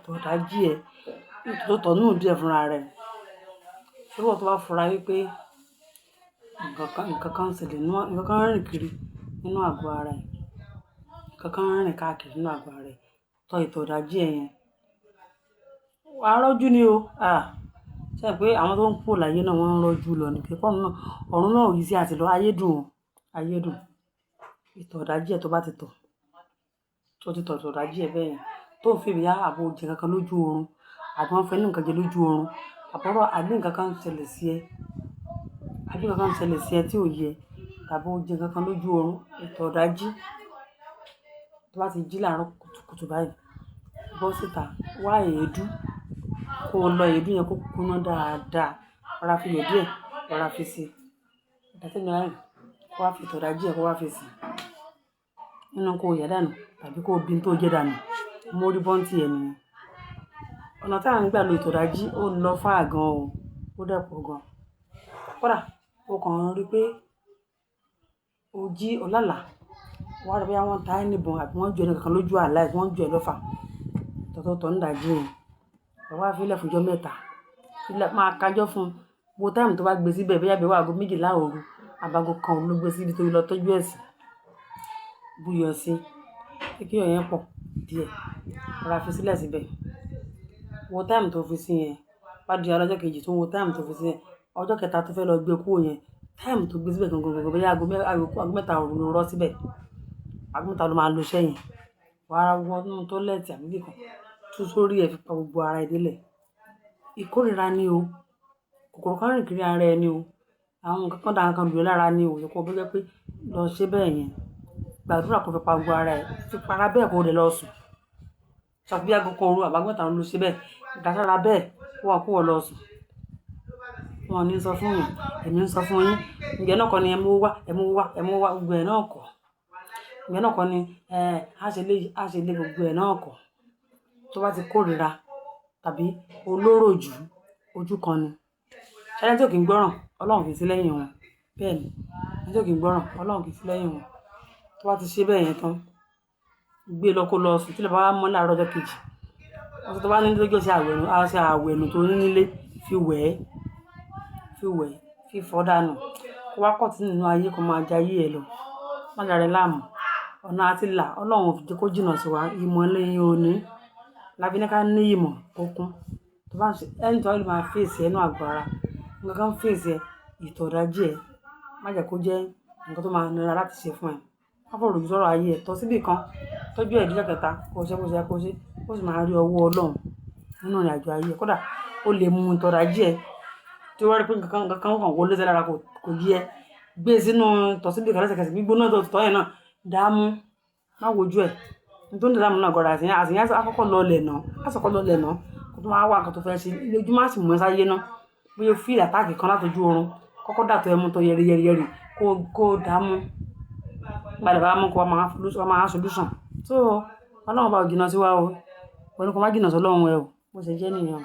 ìtọ̀dájí ẹ tó tọ̀ nínú díẹ̀ fúnra rẹ̀. Ṣé wọ́n tó bá fura wípé nǹkan kan ń ṣẹlẹ̀ nǹkan kan ń rìn kiri nínú àgọ́ ara ẹ̀, nǹkan kan ń rìn káàkiri nínú àgọ́ ara ẹ̀, tọ ìtọ̀dájí ẹ yẹn. Wà á rọ́jú ni o. Ṣé pé àwọn tó ń kúrò láyé náà wọ́n ń rọ́jú lọ ní pé ọ̀run náà ò yí sí àti lọ ayé dùn o, ayé dùn. Ìtọ̀dájí ẹ tó bá ti tọ̀, tó ti tọ̀ ìtọ̀dájí ẹ bẹ́ẹ̀ yẹn, tó fi ìyá àbò jẹ kankan lójú oorun, àbí wọ́n fẹ́ ní nǹkan jẹ lójú oorun, àbí nǹkan kan ń ṣẹlẹ̀ sí ẹ, àbí nǹkan kan ń ṣẹlẹ̀ sí ẹ tí ò yẹ, tàbí ó jẹ kankan lójú oorun, ìtọ̀dájí tó bá ti jí láàárọ̀ kùtùkùtù báyìí, bọ́ síta, wá èédú, kó lọ èédú yẹn kó kúná dáadáa, rọra fi iyọ̀ díẹ̀, rọra fi sí i. Ìdásẹ́ni láàrín, kó wá fi ìtọ̀dájí ẹ kó wá fi sí i. Nínú kó yà dànù tàbí kó bí tó jẹ́ dànù, mo rí bọ́ǹtì ẹ nìyẹn. Ọ̀nà tí à ń gbà lo ìtọ̀dájí ó lọ fáà gan o, ó dẹ́pọ̀ gan. Kódà o kàn rí pé o jí ọ̀làlà, wọ́n á rí pé wọ́n ta ẹ́ níbọn àbí wọ́n ju ẹni kankan lójú àlá ẹ̀, wọ́n ju ẹ lọ́fà. Tọ̀tọ̀ ń dàjí yẹn. Wá fi ilẹ̀ fúnjọ́ mẹ́ta. Máa kájọ́ fún wo táìmù tó bá gbé síbẹ̀ bóyá bí wà aago 12 òru, àbágo kan òru ló gbé síbi tó lọ tọ́jú ẹ̀ sí. Buyọ̀ sí, kí iyọ̀ yẹn pọ̀ díẹ̀, rọra fi sílẹ̀ síbẹ̀. Wo táìmù tó fi sí yẹn, bá di ọjọ́ kejì tó wo táìmù tó fi sí yẹn, ọjọ́ kẹta tó fẹ́ lọ gbé kúrò yẹn, táìmù tó gbé síbẹ̀ gangan bóyá aago 3 òru ló rọ́ síbẹ̀. Aago 3 ló máa lo iṣẹ́ yẹn. Wà á wọ inú tọ́lẹ́ẹ̀tì àbí bí kan, tú sórí ẹ fi pa gbogbo ara ẹ délẹ̀. Ìkórìíra ni o. Kòkòrò kan rìn kiri ara ẹ ni o. Àwọn nǹkan kan dára kan lù ẹ́ lára ni o. Yẹ kó bẹ́ẹ̀ pé lọ ṣe bẹ́ẹ̀ yẹn. Gbàdúrà kó fi pa gbogbo ara ẹ. Fi para bẹ́ẹ̀ kó lè lọ sùn. Sọ fún bí aago kan òru àbí aago 3 ló ṣe bẹ́ẹ̀. Ìdására bẹ́ẹ̀ kó wọ́n lọ sùn. Wọn ò ní sọ fún yín. Èmi ń sọ fún yín. Ǹjẹ́ náà kọ́ ni ẹ mú wá gbogbo ẹ̀ náà kọ́. Ǹjẹ́ náà kọ́ ni á ṣe lé gbogbo ẹ̀ náà kọ́. Tó bá ti kórìíra tàbí olóró jù ojú kan ni. Ẹni tí ò kí ń gbọ́ràn, Ọlọ́run kì í sí lẹ́yìn wọn. Bẹ́ẹ̀ ni. Ẹni tí ò kí ń gbọ́ràn, Ọlọ́run kì í sí lẹ́yìn wọn. Tó bá ti ṣe bẹ́ẹ̀ yẹn tán, gbé lọ kó lọ sùn tí ilẹ̀ bá wá mọ́ láàárọ̀ ọjọ́ kejì. Ọ̀sẹ̀ tó bá ní lójú ṣe àwẹ̀nù tó ní nílé fi wẹ̀, fi fọ́ dànù. Kó wá kọ̀tí nínú ayé kó máa jayé ẹ lọ. Má jàre láàmú. Ọ̀nà àti là Ọlọ́run ò fi jẹ́ kó jìnnà sí wa. Ìmọ̀ lẹ́yìn òní. Lábí ní ká ní ìmọ̀ tó kún. Tó bá ń ṣe ẹni tó lè máa fèsì ẹnu àgọ́ ara. Nǹkan kan fèsì ẹ, ìtọ̀dájí ẹ. Má jẹ́ kó jẹ́ nǹkan tó máa nira láti ṣe fún ẹ. Má fọ̀rọ̀ jù sọ̀rọ̀ ayé ẹ. Tọ́ síbí kan, tọ́jú ẹ̀ díjọ́ kẹta, kó ṣe, ó sì máa rí ọwọ́ Ọlọ́run nínú ìrìnàjò ayé ẹ. Kódà ó lè mú ìtọ̀dájí ẹ. Tí ó wá rí pé nǹkan kan wọlé sí lára kò yẹ. Gbé sínú tọ́ síbí kan lẹ́sẹ̀kẹsẹ̀ gbígbóná tó tọ́ ẹ̀ náà. Dààmú, má wojú ẹ̀. Nítorí dààmú náà gọ̀rọ̀ àṣìyàn àkọ́kọ́ lọ lẹ̀ náà. Kó tó máa wá nǹkan tó fẹ́ ṣe. Ilé ojú má sì mú ẹ sáyé náà. Bí o feel àtàkì kan láti ojú oorun, kọ́kọ́ dàtọ̀ ẹmu tó yẹri kó dààmú. Gbàdé bá mú kó wá máa solution. So, Ọlọ́run bá ò jìnnà sí wa o. Wọ́n ní kó má jìnnà sí Ọlọ́run ẹ o. Bó ṣe jẹ́ nìyẹn o.